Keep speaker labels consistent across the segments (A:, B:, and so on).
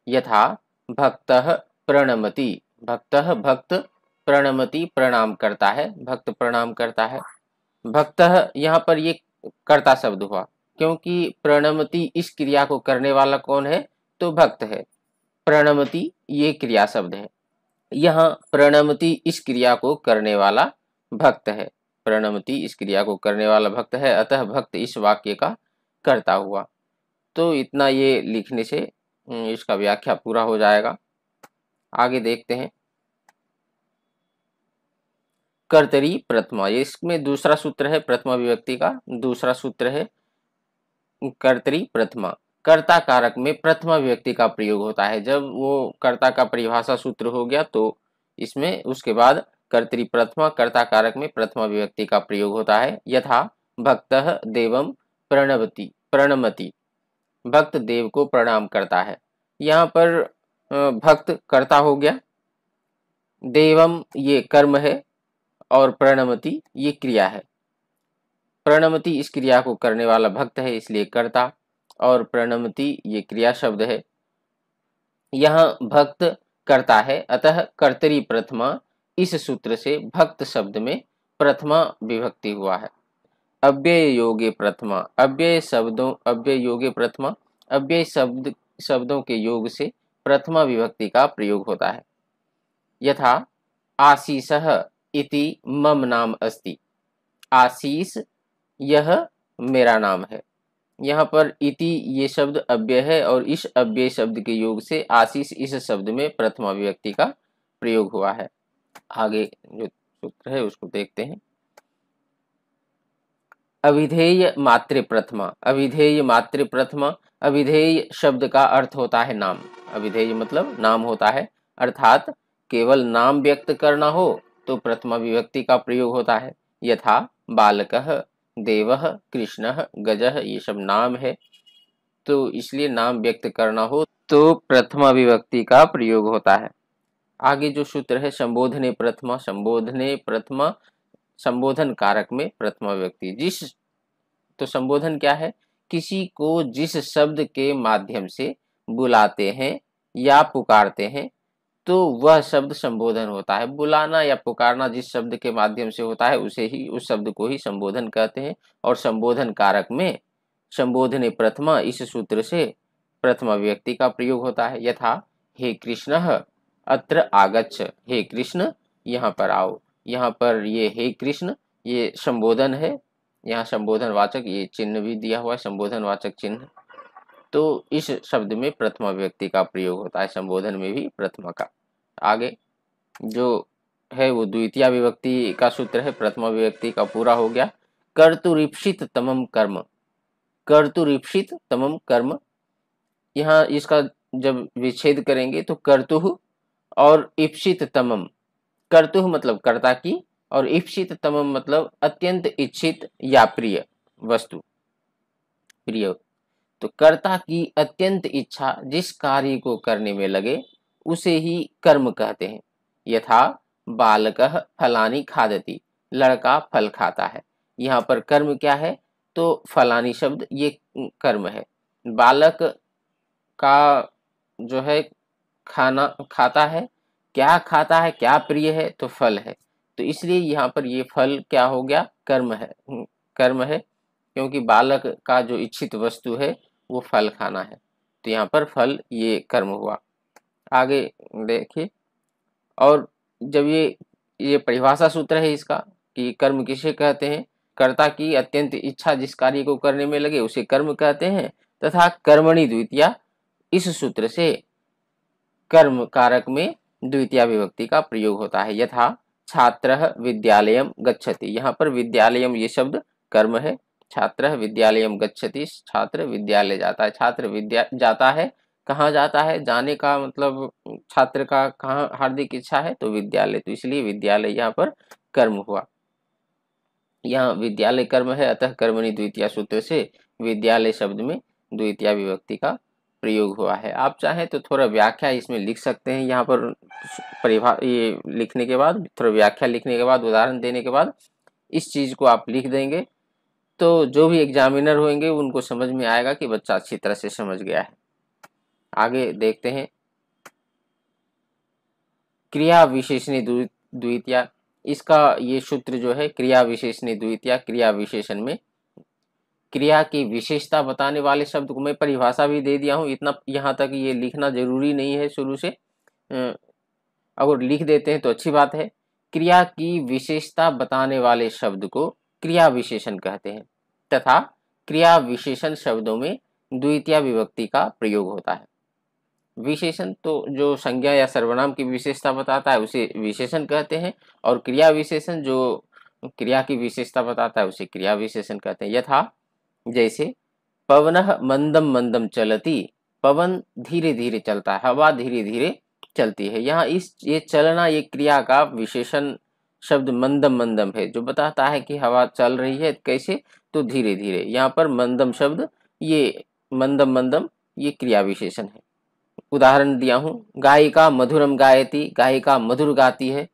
A: यथा भक्तः प्रणमति, भक्तः भक्त, प्रणमति प्रणाम करता है, भक्त प्रणाम करता है। भक्तः यहाँ पर ये कर्ता शब्द हुआ, क्योंकि प्रणमति इस क्रिया को करने वाला कौन है, तो भक्त है। प्रणमति ये क्रिया शब्द है, यहाँ प्रणमति इस क्रिया को करने वाला भक्त है, प्रणमति इस क्रिया को करने वाला भक्त है, अतः भक्त इस वाक्य का कर्ता हुआ। तो इतना ये लिखने से इसका व्याख्या पूरा हो जाएगा। आगे देखते हैं कर्तरी प्रथमा, इसमें दूसरा सूत्र है, प्रथमा विभक्ति का दूसरा सूत्र है कर्तरी प्रथमा। कर्ता कारक में प्रथमा विभक्ति का प्रयोग होता है। जब वो कर्ता का परिभाषा सूत्र हो गया तो इसमें उसके बाद कर्तरी प्रथमा, कर्ता कारक में प्रथमा विभक्ति का प्रयोग होता है। यथा भक्तः देवम प्रणमति, भक्त देव को प्रणाम करता है। यहाँ पर भक्त कर्ता हो गया, देवम ये कर्म है और प्रणमति ये क्रिया है। प्रणमति इस क्रिया को करने वाला भक्त है, इसलिए कर्ता, और प्रणमति ये क्रिया शब्द है। यहाँ भक्त करता है, अतः कर्तरी प्रथमा, इस सूत्र से भक्त शब्द में प्रथमा विभक्ति हुआ है। अव्यय योगे प्रथमा, अव्यय योगे प्रथमा, अव्यय शब्दों के योग से प्रथमा विभक्ति का प्रयोग होता है। यथा आशीषः इति मम नाम अस्ति, आशीष यह मेरा नाम है। यहाँ पर इति ये शब्द अव्यय है और इस अव्यय शब्द के योग से आशीष इस शब्द में प्रथमा विभक्ति का प्रयोग हुआ है। आगे जो सूत्र है उसको देखते हैं। अविधेय मातृ प्रथमा, अविधेय मातृ प्रथमा, अविधेय शब्द का अर्थ होता है नाम, अविधेय मतलब नाम होता है, अर्थात केवल नाम व्यक्त करना हो तो प्रथमा विभक्ति का प्रयोग होता है। यथा बालकः, देवः, कृष्णः, गजः ये सब नाम है, तो इसलिए नाम व्यक्त करना हो तो प्रथमा विभक्ति का प्रयोग होता है। आगे जो सूत्र है संबोधने प्रथमा, संबोधने प्रथमा, संबोधन कारक में प्रथमा विभक्ति। तो संबोधन क्या है, किसी को जिस शब्द के माध्यम से बुलाते हैं या पुकारते हैं तो वह शब्द संबोधन होता है। बुलाना या पुकारना जिस शब्द के माध्यम से होता है उसे ही, उस शब्द को ही संबोधन कहते हैं। और संबोधन कारक में संबोधने प्रथमा, इस सूत्र से प्रथमा विभक्ति का प्रयोग होता है। यथा हे कृष्णः अत्र आगच्छ, हे कृष्ण यहाँ पर आओ। यहाँ पर ये हे कृष्ण ये संबोधन है, यहाँ संबोधन वाचक ये चिन्ह भी दिया हुआ है, संबोधन वाचक चिन्ह। तो इस शब्द में प्रथमा विभक्ति का प्रयोग होता है, संबोधन में भी प्रथमा का। आगे जो है वो द्वितीया विभक्ति का सूत्र है, प्रथमा विभक्ति का पूरा हो गया। कर्तुरीप्सित तमम कर्म, कर्तुरीप्सित तमम कर्म, यहाँ इसका जब विच्छेद करेंगे तो कर्तुः और इप्सित तमम, कर्तुः मतलब कर्ता की और इप्सित तमम मतलब अत्यंत इच्छित या प्रिय वस्तु, प्रिय। तो कर्ता की अत्यंत इच्छा जिस कार्य को करने में लगे उसे ही कर्म कहते हैं। यथा बालकः फलानी खादति, लड़का फल खाता है। यहाँ पर कर्म क्या है, तो फलानी शब्द ये कर्म है। बालक का जो है खाना खाता है, क्या खाता है, क्या प्रिय है, तो फल है। तो इसलिए यहाँ पर ये फल क्या हो गया, कर्म है, कर्म है, क्योंकि बालक का जो इच्छित वस्तु है वो फल खाना है, तो यहाँ पर फल ये कर्म हुआ। आगे देखिए, और जब ये परिभाषा सूत्र है इसका कि कर्म किसे कहते हैं, कर्ता की अत्यंत इच्छा जिस कार्य को करने में लगे उसे कर्म कहते हैं। तथा कर्मणि द्वितीया, इस सूत्र से कर्म कारक में द्वितीया विभक्ति का प्रयोग होता है। यथा छात्रः विद्यालयम गच्छति, यहाँ पर विद्यालयम ये शब्द कर्म है। छात्रः विद्यालयम गच्छति, छात्र विद्यालय जाता है, छात्र विद्या जाता है, कहाँ जाता है, जाने का मतलब छात्र का कहाँ हार्दिक इच्छा है, तो विद्यालय, तो इसलिए विद्यालय यहाँ पर कर्म हुआ। यहाँ विद्यालय कर्म है, अतः कर्मणि द्वितीया सूत्र से विद्यालय शब्द में द्वितीया विभक्ति का प्रयोग हुआ है। आप चाहें तो थोड़ा व्याख्या इसमें लिख सकते हैं, यहाँ पर ये लिखने के बाद, थोड़ा व्याख्या लिखने के बाद, उदाहरण देने के बाद इस चीज को आप लिख देंगे तो जो भी एग्जामिनर होंगे उनको समझ में आएगा कि बच्चा अच्छी तरह से समझ गया है। आगे देखते हैं क्रिया विशेषणी द्वितीया, इसका ये सूत्र जो है क्रिया विशेषणी द्वितीया, क्रिया विशेषण में क्रिया की विशेषता बताने वाले शब्द को मैं परिभाषा भी दे दिया हूँ, इतना यहाँ तक ये लिखना जरूरी नहीं है शुरू से, अगर लिख देते हैं तो अच्छी बात है। क्रिया की विशेषता बताने वाले शब्द को क्रिया विशेषण कहते हैं तथा क्रिया विशेषण शब्दों में द्वितीय विभक्ति का प्रयोग होता है। विशेषण तो जो संज्ञा या सर्वनाम की विशेषता बताता है उसे विशेषण कहते हैं, और क्रिया विशेषण जो क्रिया की विशेषता बताता है उसे क्रिया विशेषण कहते हैं। यथा जैसे पवनः मंदम मंदम चलती, पवन धीरे धीरे चलता है, हवा धीरे धीरे चलती है। यहाँ ये चलना ये क्रिया का विशेषण शब्द मंदम मंदम है, जो बताता है कि हवा चल रही है कैसे, तो धीरे धीरे। यहाँ पर मंदम शब्द, ये मंदम मंदम ये क्रिया विशेषण है। उदाहरण दिया हूँ, गायिका मधुरम गायती, गायिका मधुर गाती है,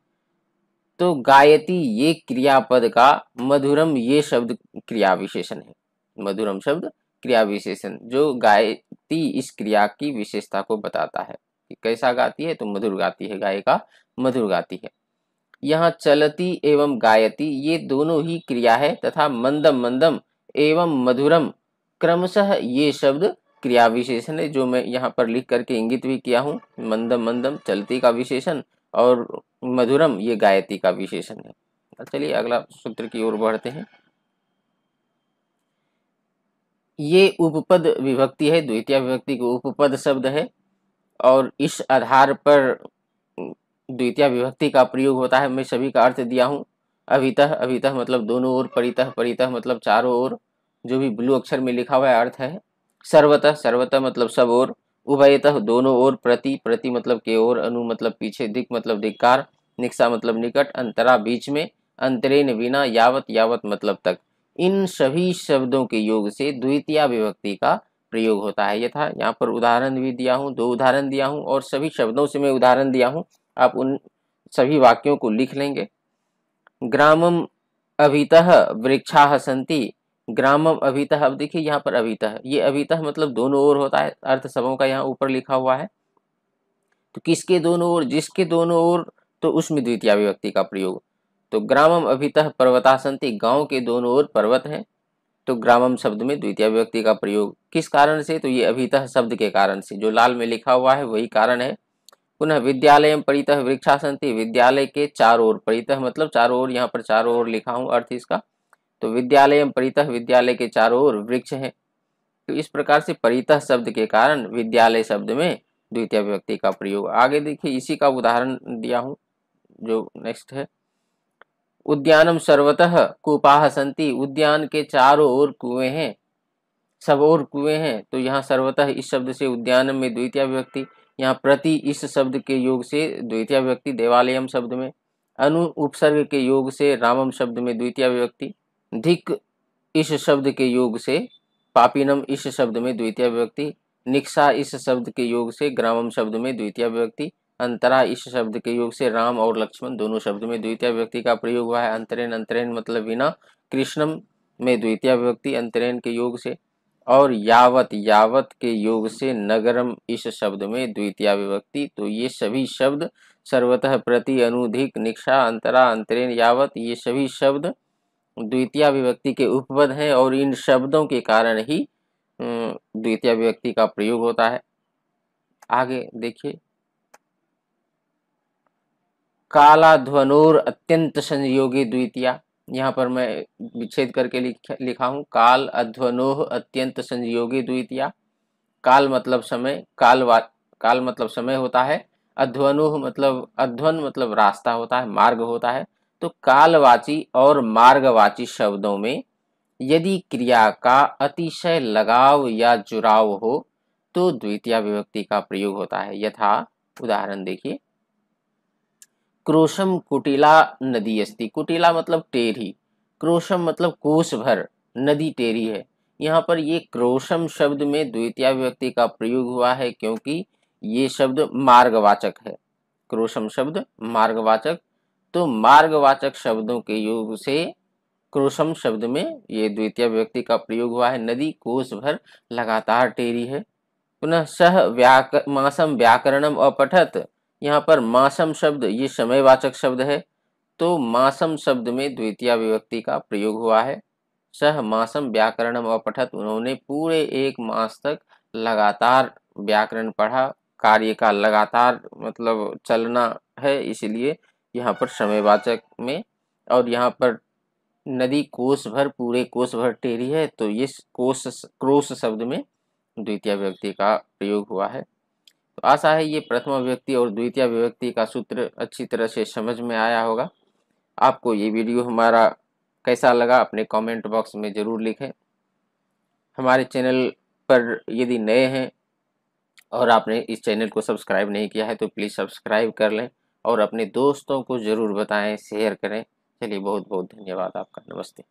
A: तो गायती ये क्रियापद का, मधुरम ये शब्द क्रिया विशेषण है। मधुरम शब्द क्रिया विशेषण जो गायती इस क्रिया की विशेषता को बताता है कि कैसा गाती है, तो मधुर गाती है, गायिका मधुर गाती है। यहाँ चलती एवं गायती ये दोनों ही क्रिया है तथा मंदम मंदम एवं मधुरम क्रमशः ये शब्द क्रिया विशेषण है, जो मैं यहाँ पर लिख करके इंगित भी किया हूँ। मंदम मंदम चलती का विशेषण और मधुरम ये गायती का विशेषण है। चलिए अगला सूत्र की ओर बढ़ते हैं। ये उपपद विभक्ति है, द्वितीय विभक्ति को उपपद शब्द है, और इस आधार पर द्वितीय विभक्ति का प्रयोग होता है। मैं सभी का अर्थ दिया हूँ। अभितः, अभितः मतलब दोनों ओर, परितः, परितः मतलब चारों ओर, जो भी ब्लू अक्षर में लिखा हुआ है अर्थ है। सर्वतः, सर्वतः मतलब सब ओर। उभयतः दोनों ओर। प्रति, प्रति मतलब के ओर। अनु मतलब पीछे। दिक मतलब धिक्कार। निक्सा मतलब निकट। अंतरा बीच में। अंतरेण बिना। यावत, यावत मतलब तक। इन सभी शब्दों के योग से द्वितीय विभक्ति का प्रयोग होता है। यथा यहाँ पर उदाहरण भी दिया हूँ, 2 उदाहरण दिया हूँ, और सभी शब्दों से मैं उदाहरण दिया हूँ, आप उन सभी वाक्यों को लिख लेंगे। ग्रामम अभितः वृक्षाः सन्ति, ग्रामम अभितः, अब देखिए यहाँ पर अभितः, ये अभितः मतलब दोनों ओर होता है, अर्थ सबों का यहाँ ऊपर लिखा हुआ है। तो किसके दोनों ओर, जिसके दोनों ओर, तो उसमें द्वितीय विभक्ति का प्रयोग। तो ग्रामम अभितः पर्वताः सन्ति, गांव के दोनों ओर पर्वत हैं, तो ग्रामम शब्द में द्वितीय विभक्ति का प्रयोग। किस कारण से, तो ये अभितः शब्द के कारण से, जो लाल में लिखा हुआ है वही कारण है। पुनः विद्यालयम परितः वृक्षाः सन्ति, विद्यालय के चारों ओर, परितः मतलब चारों ओर, यहाँ पर चारों ओर लिखा हूँ अर्थ इसका। तो विद्यालयम परितः, विद्यालय के चारों ओर वृक्ष हैं। तो इस प्रकार से परितः शब्द के कारण विद्यालय शब्द में द्वितीय विभक्ति का प्रयोग। आगे देखिए इसी का उदाहरण दिया हूँ, जो नेक्स्ट है। उद्यानम सर्वतः कूपाः सन्ति, उद्यान के चारों ओर कुएं हैं, सब ओर कुएं हैं, तो यहाँ सर्वतः इस शब्द से उद्यानम में द्वितीय विभक्ति। यहाँ प्रति इस शब्द के योग से द्वितीय विभक्ति देवालयम शब्द में। अनु उपसर्ग के योग से रामम शब्द में द्वितीय विभक्ति। धिक इस शब्द के योग से पापिनम इस शब्द में द्वितीय विभक्ति। निक्सा इस शब्द के योग से ग्रामम शब्द में द्वितीय विभक्ति। अंतरा इस शब्द के योग से राम और लक्ष्मण दोनों शब्द में द्वितीय विभक्ति का प्रयोग हुआ है। अंतरेण, अंतरेण मतलब बिना। कृष्णम में द्वितीय विभक्ति अंतरेण के योग से। और यावत, यावत के योग से नगरम इस शब्द में द्वितीय विभक्ति। तो ये सभी शब्द सर्वतः, प्रति, अनुधिक, निक्षा, अंतरा, अंतरेण, यावत, ये सभी शब्द द्वितीय विभक्ति के उपपद हैं, और इन शब्दों के कारण ही द्वितीय विभक्ति का प्रयोग होता है। आगे देखिए, कालाध्वनोर अत्यंत संयोगी द्वितीया, यहाँ पर मैं विच्छेद करके लिखा हूँ। काल अध्वनोह अत्यंत संयोगी द्वितीया। काल मतलब समय, काल मतलब समय होता है। अध्वनोह मतलब, अध्वन मतलब रास्ता होता है, मार्ग होता है। तो कालवाची और मार्गवाची शब्दों में यदि क्रिया का अतिशय लगाव या जुड़ाव हो तो द्वितीय विभक्ति का प्रयोग होता है। यथा उदाहरण देखिए, क्रोशम कुटिला नदी अस्ति, कुटिला मतलब टेढ़ी, क्रोशम मतलब कोस भर, नदी टेढ़ी है। यहाँ पर ये क्रोशम शब्द में द्वितीय विभक्ति का प्रयोग हुआ है क्योंकि ये शब्द मार्गवाचक है। क्रोशम शब्द मार्गवाचक, तो मार्गवाचक शब्दों के योग से क्रोशम शब्द में ये द्वितीय विभक्ति का प्रयोग हुआ है। नदी कोस भर लगातार टेढ़ी है। पुनः सह मासम व्याकरणम अपठत, यहाँ पर मासम शब्द ये समयवाचक शब्द है, तो मासम शब्द में द्वितीय विभक्ति का प्रयोग हुआ है। सह मासम व्याकरणम अपठत, उन्होंने पूरे 1 मास तक लगातार व्याकरण पढ़ा। कार्य का लगातार मतलब चलना है, इसलिए यहाँ पर समयवाचक में। और यहाँ पर नदी कोस भर, पूरे कोस भर टेढ़ी है, तो ये क्रोश शब्द में द्वितीय विभक्ति का प्रयोग हुआ है। तो आशा है ये प्रथमा विभक्ति और द्वितीय विभक्ति का सूत्र अच्छी तरह से समझ में आया होगा। आपको ये वीडियो हमारा कैसा लगा अपने कमेंट बॉक्स में ज़रूर लिखें। हमारे चैनल पर यदि नए हैं और आपने इस चैनल को सब्सक्राइब नहीं किया है तो प्लीज़ सब्सक्राइब कर लें और अपने दोस्तों को ज़रूर बताएं, शेयर करें। चलिए, बहुत बहुत धन्यवाद आपका। नमस्ते।